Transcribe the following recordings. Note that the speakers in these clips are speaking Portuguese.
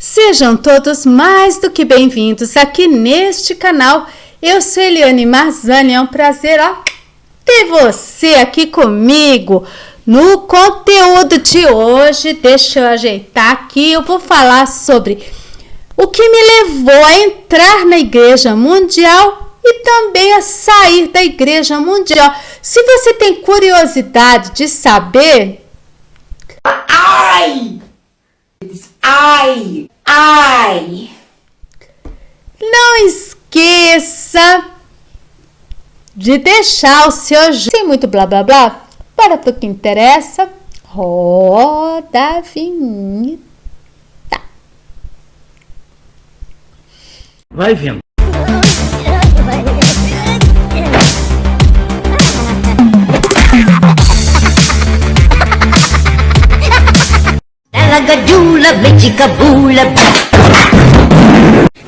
Sejam todos mais do que bem-vindos aqui neste canal. Eu sou Eliane Marzani, é um prazer ter você aqui comigo no conteúdo de hoje. Deixa eu ajeitar aqui, eu vou falar sobre o que me levou a entrar na Igreja Mundial e também a sair da Igreja Mundial. Se você tem curiosidade de saber... Não esqueça de deixar o seu... Sem muito blá blá blá, para o que interessa, roda a vinheta. Vai vendo.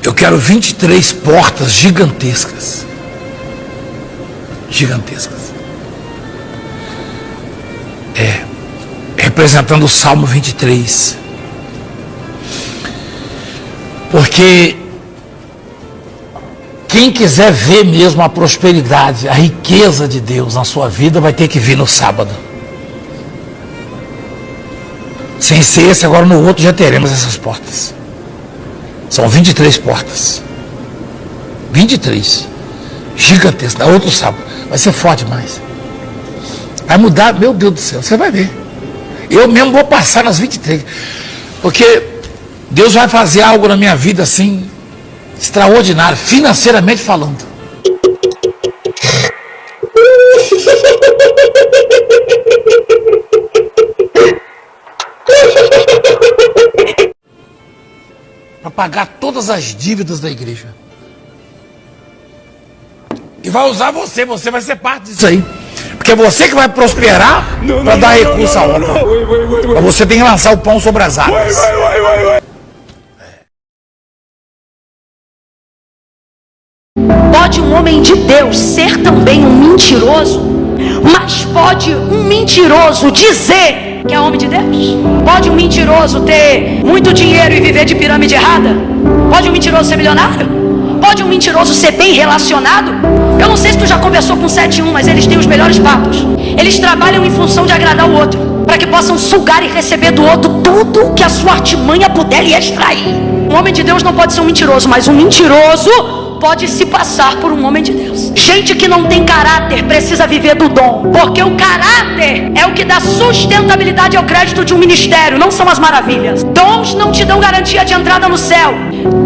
Eu quero 23 portas gigantescas. Representando o Salmo 23. Porque quem quiser ver mesmo a prosperidade, a riqueza de Deus na sua vida, vai ter que vir no sábado. Sem ser esse, agora no outro já teremos essas portas. São 23 portas. 23. Gigantescas. Na outro sábado. Vai ser forte demais. Vai mudar, meu Deus do céu. Você vai ver. Eu mesmo vou passar nas 23. Porque Deus vai fazer algo na minha vida assim, extraordinário, financeiramente falando. Para pagar todas as dívidas da igreja. E vai usar você vai ser parte disso aí. Porque é você que vai prosperar para dar recurso à obra. Mas você tem que lançar o pão sobre as águas. Pode um homem de Deus ser também um mentiroso, mas pode um mentiroso dizer que é homem de Deus? Pode um mentiroso ter muito dinheiro e viver de pirâmide errada? Pode um mentiroso ser milionário? Pode um mentiroso ser bem relacionado? Eu não sei se tu já conversou com 71, mas eles têm os melhores papos. Eles trabalham em função de agradar o outro, para que possam sugar e receber do outro tudo que a sua artimanha puder lhe extrair. Um homem de Deus não pode ser um mentiroso, mas um mentiroso pode se passar por um homem de Deus. Gente que não tem caráter precisa viver do dom, porque o caráter é o que dá sustentabilidade ao crédito de um ministério, não são as maravilhas. Dons não te dão garantia de entrada no céu.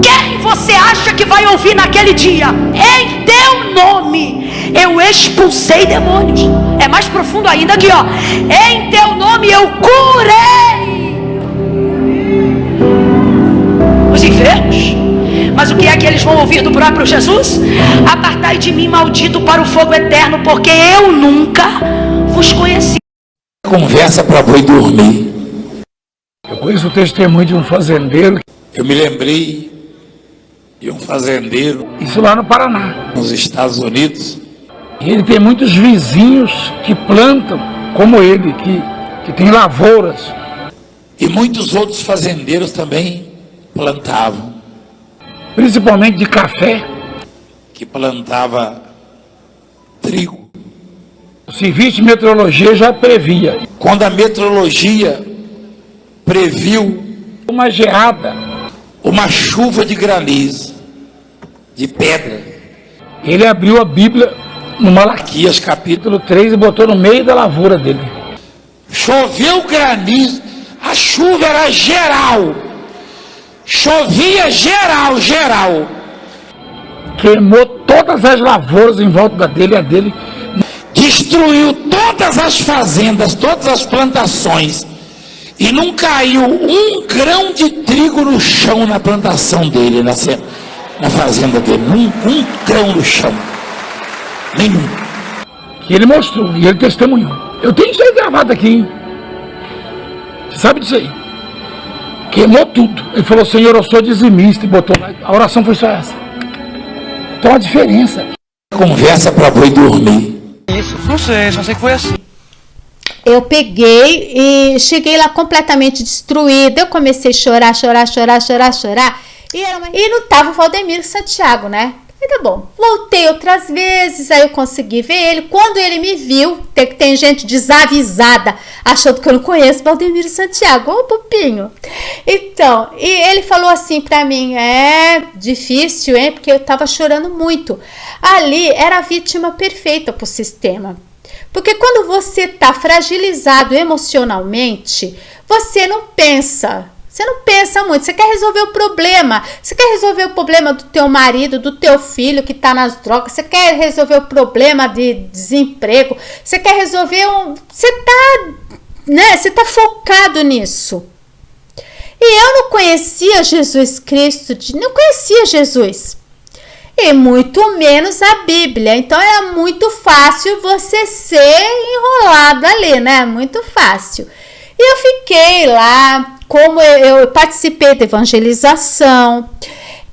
Quem você acha que vai ouvir naquele dia? Em teu nome eu expulsei demônios. É mais profundo ainda aqui, ó. Em teu nome eu curei os enfermos. Mas o que é que eles vão ouvir do próprio Jesus? Apartai de mim, maldito, para o fogo eterno, porque eu nunca vos conheci. Conversa para boi dormir. Eu conheço o testemunho de um fazendeiro. Eu me lembrei de um fazendeiro. Isso lá no Paraná, nos Estados Unidos. E ele tem muitos vizinhos que plantam, como ele, que tem lavouras. E muitos outros fazendeiros também plantavam. Principalmente de café, que plantava trigo. O serviço de meteorologia já previa. Quando a meteorologia previu uma geada, uma chuva de granizo, de pedra, ele abriu a Bíblia no Malaquias capítulo 3 e botou no meio da lavoura dele. Choveu granizo, a chuva era geral. Chovia geral. Queimou todas as lavouras em volta dele, a dele. Destruiu todas as fazendas, todas as plantações. E não caiu um grão de trigo no chão na plantação dele, na fazenda dele. Um grão no chão. Nenhum. Que ele mostrou, e ele testemunhou. Eu tenho isso aí gravado aqui, hein? Você sabe disso aí? Queimou tudo. Ele falou, Senhor, eu sou dizimista, e botou lá. A oração foi só essa. Então a diferença. Conversa para boi dormir. Isso, não sei, só sei que foi assim. eu peguei e cheguei lá completamente destruída. Eu comecei a chorar. E não tava o Valdemiro Santiago, né? E tá bom. Voltei outras vezes, aí eu consegui ver ele. Quando ele me viu, tem gente desavisada, achando que eu não conheço Valdemiro Santiago. Ô, Pupinho. Então, e ele falou assim pra mim, difícil, hein? Porque eu tava chorando muito. Ali era a vítima perfeita pro sistema. Porque quando você tá fragilizado emocionalmente, você não pensa muito, você quer resolver o problema. Você quer resolver o problema do teu marido, do teu filho que tá nas drogas, você quer resolver o problema de desemprego, você quer resolver você tá focado nisso. E eu não conhecia Jesus Cristo, não conhecia Jesus. E muito menos a Bíblia. Então era muito fácil você ser enrolado ali, né? Muito fácil. E eu fiquei lá, como eu participei da evangelização,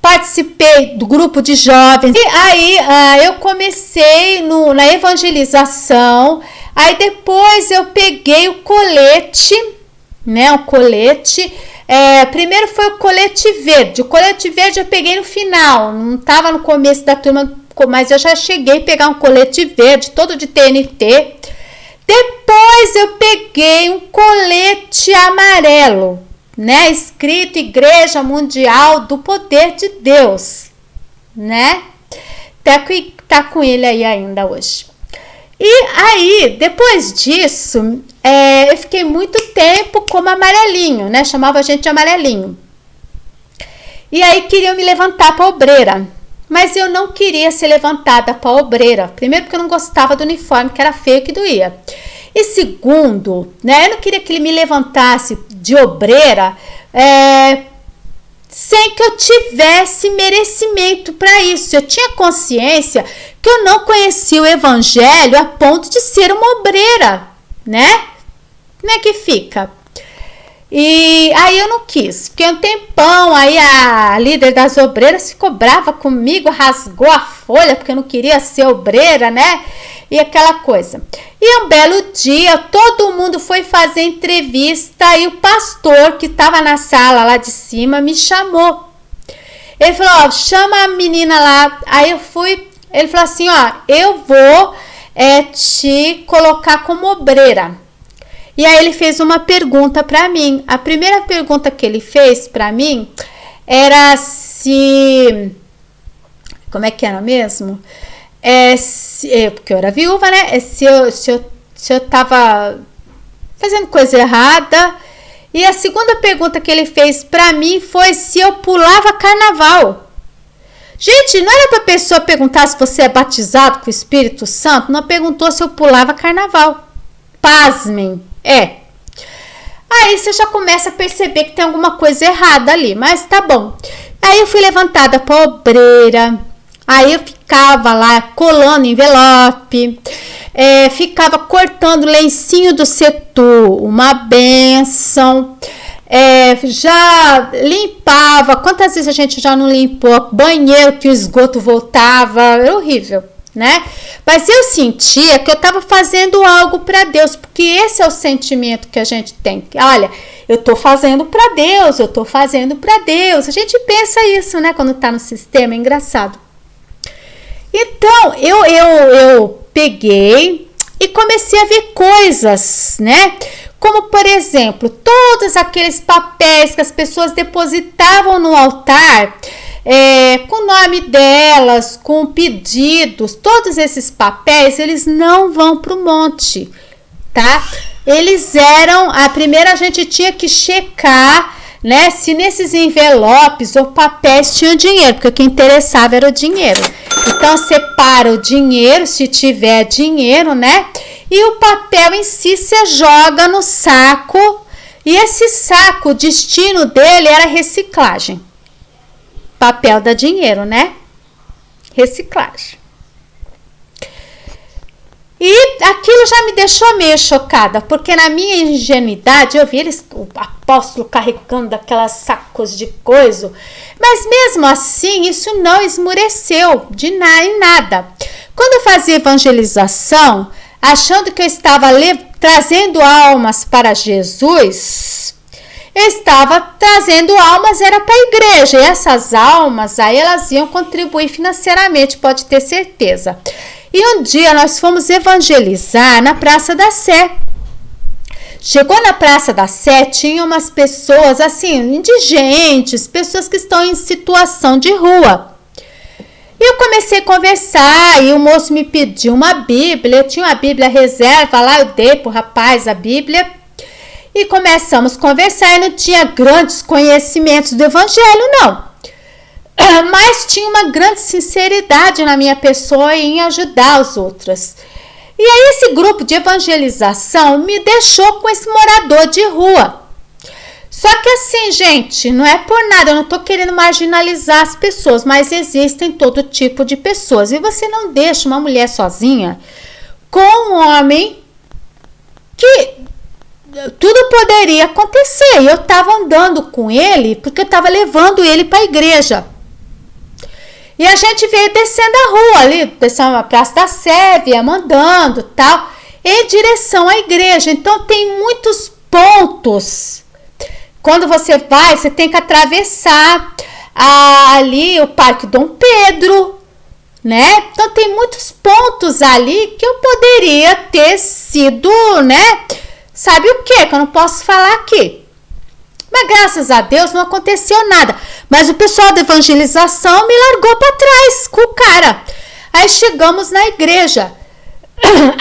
participei do grupo de jovens. E aí eu comecei na evangelização. Aí depois eu peguei o colete, né? O colete. Primeiro foi o colete verde. O colete verde eu peguei no final, não estava no começo da turma, mas eu já cheguei a pegar um colete verde, todo de TNT. Depois eu peguei um colete amarelo, né? Escrito Igreja Mundial do Poder de Deus, né? Tá com ele aí ainda hoje. E aí, depois disso, eu fiquei muito tempo como amarelinho, né? Chamava a gente de amarelinho. E aí queriam me levantar para obreira. Mas eu não queria ser levantada para obreira. Primeiro porque eu não gostava do uniforme, que era feio, que doía. E segundo, né? Eu não queria que ele me levantasse de obreira sem que eu tivesse merecimento para isso. Eu tinha consciência que eu não conhecia o evangelho a ponto de ser uma obreira, né? Como é que fica? E aí eu não quis. Fiquei um tempão, aí a líder das obreiras ficou brava comigo, rasgou a folha, porque eu não queria ser obreira, né? E aquela coisa. E um belo dia, todo mundo foi fazer entrevista e o pastor que estava na sala lá de cima me chamou. Ele falou, chama a menina lá. Aí eu fui, ele falou assim, eu vou te colocar como obreira. E aí ele fez uma pergunta para mim. A primeira pergunta que ele fez para mim era se... Como é que era mesmo? Porque eu era viúva, né? Se eu tava fazendo coisa errada. E a segunda pergunta que ele fez para mim foi se eu pulava carnaval. Gente, não era pra pessoa perguntar se você é batizado com o Espírito Santo. Não perguntou se eu pulava carnaval. Pasmem. Aí você já começa a perceber que tem alguma coisa errada ali, mas tá bom. Aí eu fui levantada para obreira, aí eu ficava lá colando envelope, ficava cortando lencinho do setor, uma bênção, já limpava, quantas vezes a gente já não limpou banheiro que o esgoto voltava, era horrível. Né? Mas eu sentia que eu estava fazendo algo para Deus, porque esse é o sentimento que a gente tem. Olha, eu estou fazendo para Deus, eu estou fazendo para Deus. A gente pensa isso, né? Quando está no sistema, é engraçado. Então, eu peguei e comecei a ver coisas, né? Como, por exemplo, todos aqueles papéis que as pessoas depositavam no altar, com o nome delas, com pedidos, todos esses papéis, eles não vão para o monte, tá? Eles eram, primeiro a gente tinha que checar, né, se nesses envelopes ou papéis tinha dinheiro, porque o que interessava era o dinheiro. Então, separa o dinheiro, se tiver dinheiro, né? E o papel em si você joga no saco, e esse saco, o destino dele era reciclagem. Papel dá dinheiro, né? Reciclagem. E aquilo já me deixou meio chocada, porque na minha ingenuidade eu vi o apóstolo carregando aquelas sacos de coisa, mas mesmo assim isso não esmureceu em nada. Quando eu fazia evangelização, achando que eu estava trazendo almas para Jesus, eu estava trazendo almas, era para a igreja, e essas almas aí elas iam contribuir financeiramente, pode ter certeza. E um dia nós fomos evangelizar na Praça da Sé. Chegou na Praça da Sé, tinha umas pessoas assim, indigentes, pessoas que estão em situação de rua. E eu comecei a conversar e o moço me pediu uma Bíblia, eu tinha uma Bíblia reserva lá, eu dei pro rapaz a Bíblia e começamos a conversar e não tinha grandes conhecimentos do Evangelho, não. Mas tinha uma grande sinceridade na minha pessoa em ajudar os outros. E aí esse grupo de evangelização me deixou com esse morador de rua. Só que assim, gente, não é por nada, eu não tô querendo marginalizar as pessoas, mas existem todo tipo de pessoas. E você não deixa uma mulher sozinha com um homem que tudo poderia acontecer. E eu tava andando com ele porque eu tava levando ele para a igreja. E a gente veio descendo a rua ali, descendo a Praça da Sé, viemos andando tal, em direção à igreja. Então tem muitos pontos. Quando você vai, você tem que atravessar ali o Parque Dom Pedro, né? Então tem muitos pontos ali que eu poderia ter sido, né? Sabe o que eu não posso falar aqui? Mas graças a Deus não aconteceu nada. Mas o pessoal da evangelização me largou para trás com o cara. Aí chegamos na igreja.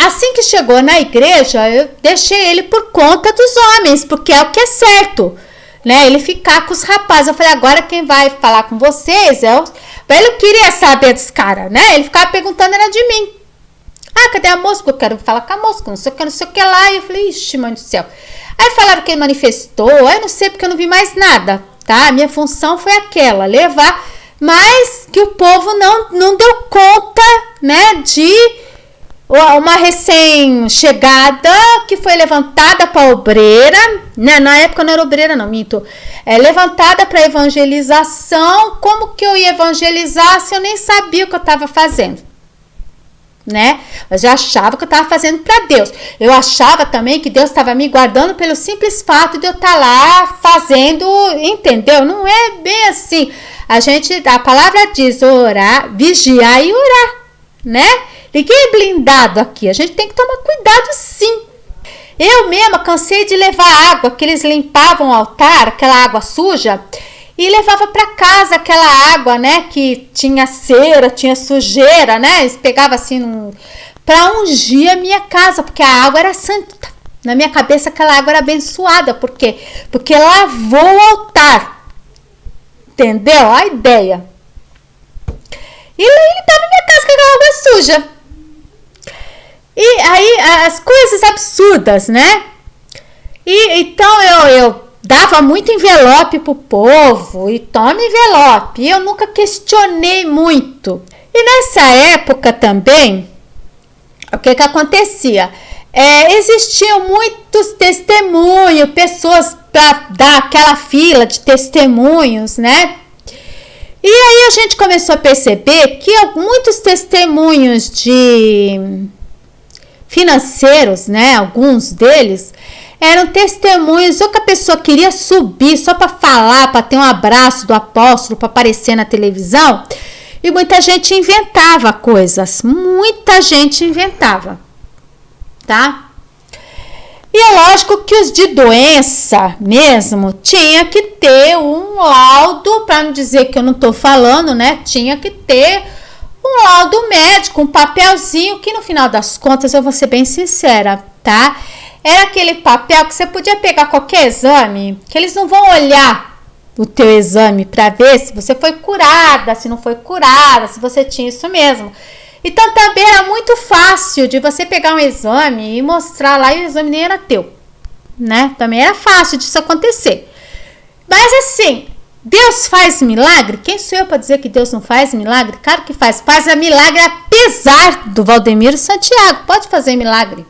Assim que chegou na igreja, eu deixei ele por conta dos homens, porque é o que é certo, né? Ele ficar com os rapazes. Eu falei, agora quem vai falar com vocês é o... Ele não queria saber dos caras, né? Ele ficava perguntando, era de mim. Ah, cadê a moça? Eu quero falar com a moça, não sei o que lá. E eu falei, ixi, mãe do céu. Aí falaram que ele manifestou, eu não sei porque eu não vi mais nada, tá? A minha função foi aquela, levar, mas que o povo não deu conta, né, de uma recém-chegada que foi levantada para obreira, né? Na época não era obreira não, minto, levantada para evangelização. Como que eu ia evangelizar se eu nem sabia o que eu estava fazendo? Né? Mas eu achava que eu estava fazendo para Deus. Eu achava também que Deus estava me guardando pelo simples fato de eu estar lá fazendo, entendeu? Não é bem assim. A palavra diz orar, vigiar e orar, né? Ninguém é blindado aqui. A gente tem que tomar cuidado, sim. Eu mesma cansei de levar água que eles limpavam o altar, aquela água suja, e levava para casa aquela água, né, que tinha cera, tinha sujeira, né, eles pegavam assim para ungir a minha casa, porque a água era santa. Na minha cabeça aquela água era abençoada, por quê? Porque lavou o altar, entendeu? A ideia. E ele estava na minha casa com aquela água suja. E aí as coisas absurdas, né? E então eu dava muito envelope pro povo, e toma envelope, e eu nunca questionei muito. E nessa época também, o que acontecia? Existiam muitos testemunhos, pessoas para dar aquela fila de testemunhos, né? E aí a gente começou a perceber que muitos testemunhos financeiros, né? Alguns deles eram testemunhos ou que a pessoa queria subir só para falar, para ter um abraço do apóstolo, para aparecer na televisão. E muita gente inventava coisas. Muita gente inventava. Tá? E é lógico que os de doença mesmo tinha que ter um laudo, para não dizer que eu não estou falando, né? Tinha que ter um laudo médico, um papelzinho, que no final das contas, eu vou ser bem sincera, tá? Era aquele papel que você podia pegar qualquer exame, que eles não vão olhar o teu exame para ver se você foi curada, se não foi curada, se você tinha isso mesmo. Então também era muito fácil de você pegar um exame e mostrar lá e o exame nem era teu, né? Também era fácil disso acontecer. Mas assim, Deus faz milagre? Quem sou eu para dizer que Deus não faz milagre? Claro que faz. Faz a milagre apesar do Valdemiro Santiago. Pode fazer milagre.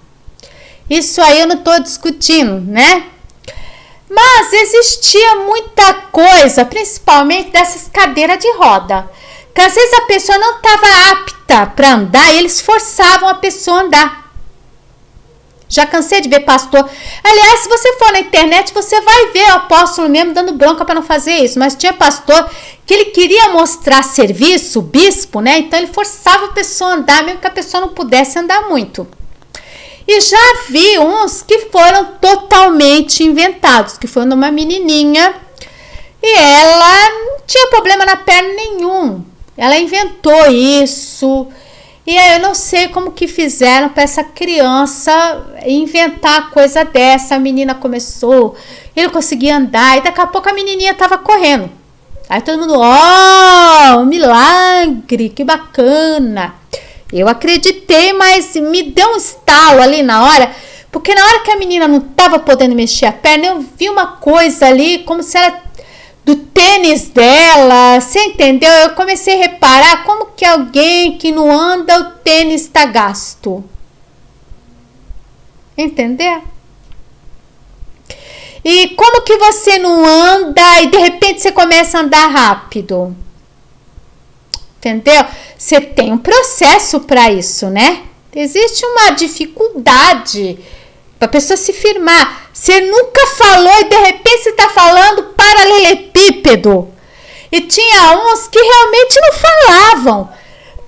Isso aí eu não estou discutindo, né? Mas existia muita coisa, principalmente dessas cadeiras de roda, que às vezes a pessoa não estava apta para andar e eles forçavam a pessoa a andar. Já cansei de ver pastor. Aliás, se você for na internet, você vai ver o apóstolo mesmo dando bronca para não fazer isso. Mas tinha pastor que ele queria mostrar serviço, o bispo, né? Então ele forçava a pessoa a andar, mesmo que a pessoa não pudesse andar muito. E já vi uns que foram totalmente inventados, que foi numa menininha e ela não tinha problema na perna nenhum. Ela inventou isso. E aí eu não sei como que fizeram para essa criança inventar coisa dessa. A menina começou, ele conseguia andar e daqui a pouco a menininha estava correndo. Aí todo mundo, um milagre, que bacana. Eu acreditei, mas me deu um estalo ali na hora, porque na hora que a menina não estava podendo mexer a perna, eu vi uma coisa ali, como se era do tênis dela, você entendeu? Eu comecei a reparar como que alguém que não anda, o tênis está gasto. Entendeu? E como que você não anda e de repente você começa a andar rápido? Entendeu? Você tem um processo para isso, né? Existe uma dificuldade para a pessoa se firmar. Você nunca falou e de repente você está falando paralelepípedo. E tinha uns que realmente não falavam.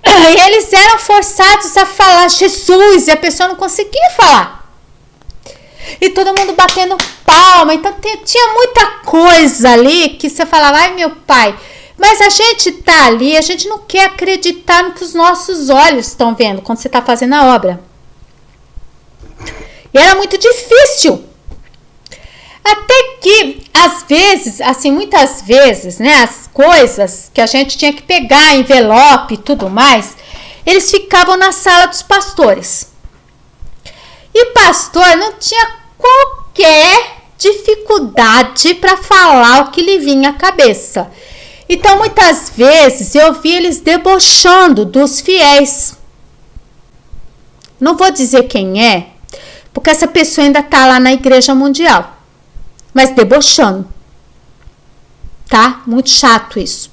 E eles eram forçados a falar Jesus e a pessoa não conseguia falar. E todo mundo batendo palma. Então tinha muita coisa ali que você falava, ai meu pai. Mas a gente tá ali, a gente não quer acreditar no que os nossos olhos estão vendo quando você está fazendo a obra. E era muito difícil. Até que, às vezes, assim, muitas vezes, né, as coisas que a gente tinha que pegar, envelope e tudo mais, eles ficavam na sala dos pastores. E pastor não tinha qualquer dificuldade para falar o que lhe vinha à cabeça. Então, muitas vezes, eu vi eles debochando dos fiéis. Não vou dizer quem é, porque essa pessoa ainda está lá na Igreja Mundial. Mas debochando. Tá? Muito chato isso.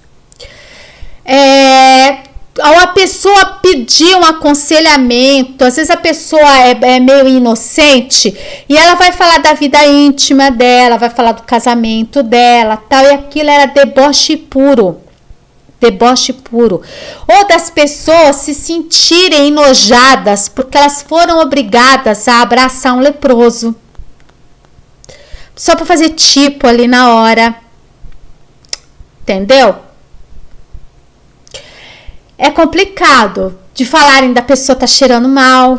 A pessoa pedir um aconselhamento, às vezes a pessoa é meio inocente e ela vai falar da vida íntima dela, vai falar do casamento dela, tal, e aquilo era deboche puro. Deboche puro. Ou das pessoas se sentirem enojadas porque elas foram obrigadas a abraçar um leproso. Só para fazer tipo ali na hora. Entendeu? É complicado de falarem da pessoa tá cheirando mal.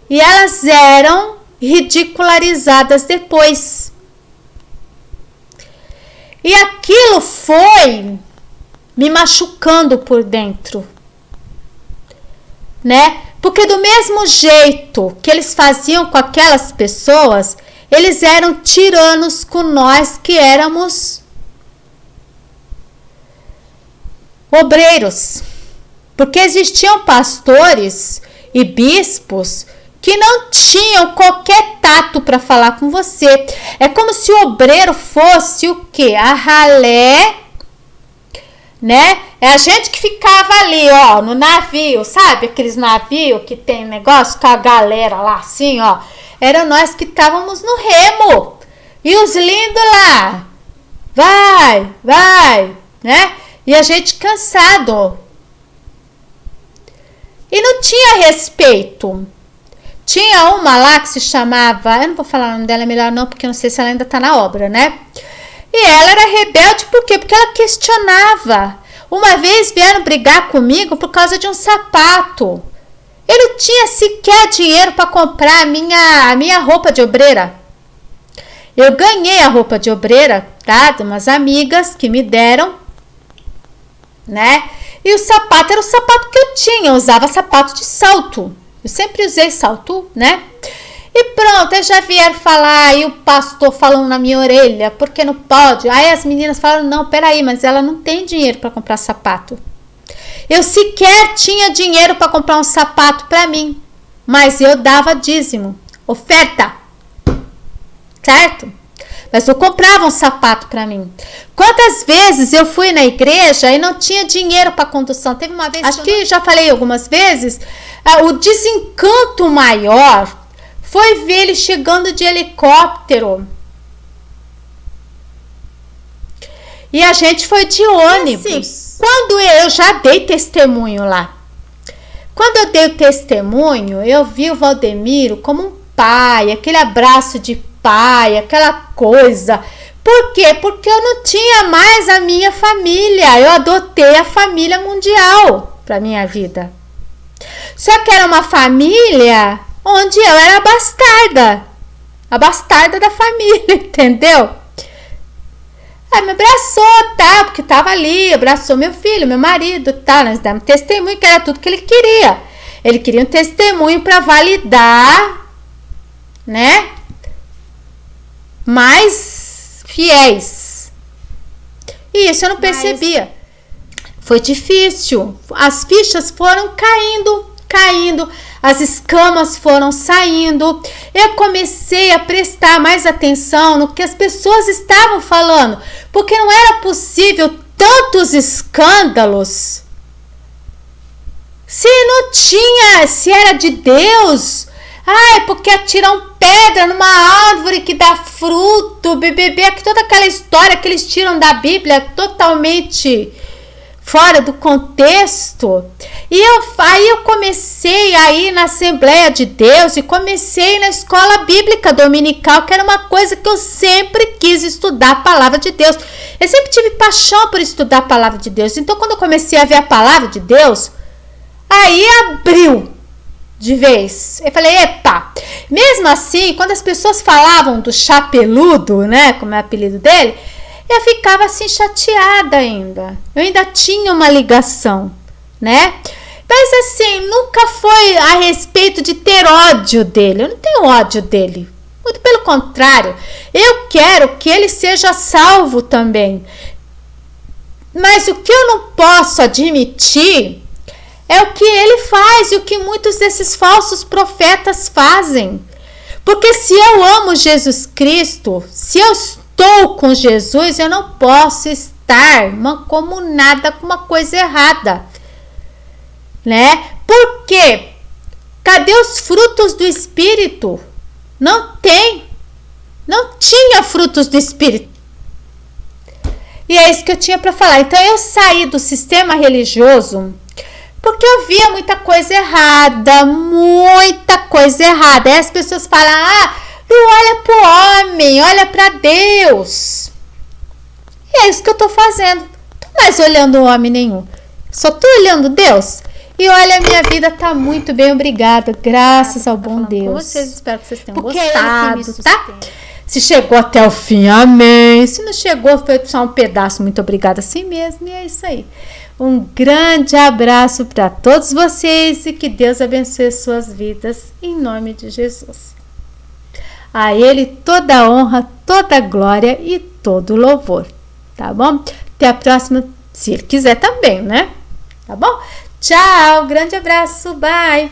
E elas eram ridicularizadas depois. E aquilo foi me machucando por dentro. Né? Porque do mesmo jeito que eles faziam com aquelas pessoas, eles eram tiranos com nós que éramos obreiros. Porque existiam pastores e bispos que não tinham qualquer tato para falar com você. É como se o obreiro fosse o quê? A ralé, né? É a gente que ficava ali, ó, no navio, sabe? Aqueles navios que tem negócio com a galera lá, assim, ó. Era nós que estávamos no remo. E os lindos lá. Vai, né? E a gente cansado. E não tinha respeito. Tinha uma lá que se chamava... Eu não vou falar o nome dela, é melhor não, porque eu não sei se ela ainda tá na obra, né? E ela era rebelde, por quê? Porque ela questionava. Uma vez vieram brigar comigo por causa de um sapato. Eu não tinha sequer dinheiro para comprar a minha roupa de obreira. Eu ganhei a roupa de obreira, tá? De umas amigas que me deram, né? E o sapato era o sapato que eu tinha. Eu usava sapato de salto. Eu sempre usei salto, né? E pronto, aí já vieram falar, e o pastor falando na minha orelha, porque não pode? Aí as meninas falaram, não, peraí, mas ela não tem dinheiro para comprar sapato. Eu sequer tinha dinheiro para comprar um sapato para mim, mas eu dava dízimo, oferta, certo? mas não comprava um sapato para mim. Quantas vezes eu fui na igreja e não tinha dinheiro para condução? Teve uma vez, acho que já falei algumas vezes, o desencanto maior foi ver ele chegando de helicóptero. E a gente foi de ônibus. E assim, quando eu já dei testemunho lá. Quando eu dei o testemunho, eu vi o Valdemiro como um pai, aquele abraço de pai, aquela coisa. Por quê? Porque eu não tinha mais a minha família. Eu adotei a família mundial para minha vida. Só que era uma família onde eu era a bastarda da família, entendeu? Aí me abraçou, tá? Porque tava ali, abraçou meu filho, meu marido, tá? Nós demos testemunho, que era tudo que ele queria. Ele queria um testemunho para validar, né? Mais fiéis. E isso eu não percebia. Foi difícil. As fichas foram caindo, as escamas foram saindo. Eu comecei a prestar mais atenção no que as pessoas estavam falando, porque não era possível tantos escândalos se não tinha, se era de Deus. É porque atiram pedra numa árvore que dá fruto, BBB, toda aquela história que eles tiram da Bíblia totalmente fora do contexto. E aí eu comecei a ir na Assembleia de Deus e comecei na escola bíblica dominical, que era uma coisa que eu sempre quis estudar, a palavra de Deus. Eu sempre tive paixão por estudar a palavra de Deus. Então, quando eu comecei a ver a palavra de Deus, aí abriu de vez. Eu falei, epa! Mesmo assim, quando as pessoas falavam do Chapeludo, né, como é o apelido dele, eu ficava assim chateada ainda. Eu ainda tinha uma ligação, né? Mas assim, nunca foi a respeito de ter ódio dele. Eu não tenho ódio dele. Muito pelo contrário. Eu quero que ele seja salvo também. Mas o que eu não posso admitir é o que ele faz e o que muitos desses falsos profetas fazem. Porque se eu amo Jesus Cristo, se eu estou com Jesus, eu não posso estar mancomunada com uma coisa errada, né? Por quê? Cadê os frutos do Espírito? Não tem. Não tinha frutos do Espírito. E é isso que eu tinha para falar. Então eu saí do sistema religioso porque eu via muita coisa errada, muita coisa errada. Aí as pessoas falam, não olha para o homem, olha para Deus. E é isso que eu estou fazendo. Não estou mais olhando o homem nenhum. Só estou olhando Deus. E olha, a minha vida está muito bem, obrigada. Graças ao bom Deus. Com vocês, espero que vocês tenham gostado, tá? Se chegou até o fim, amém. Se não chegou, foi só um pedaço. Muito obrigada assim mesmo. E é isso aí. Um grande abraço para todos vocês e que Deus abençoe suas vidas em nome de Jesus. A Ele toda a honra, toda a glória e todo o louvor, tá bom? Até a próxima, se Ele quiser também, né? Tá bom? Tchau, grande abraço, bye!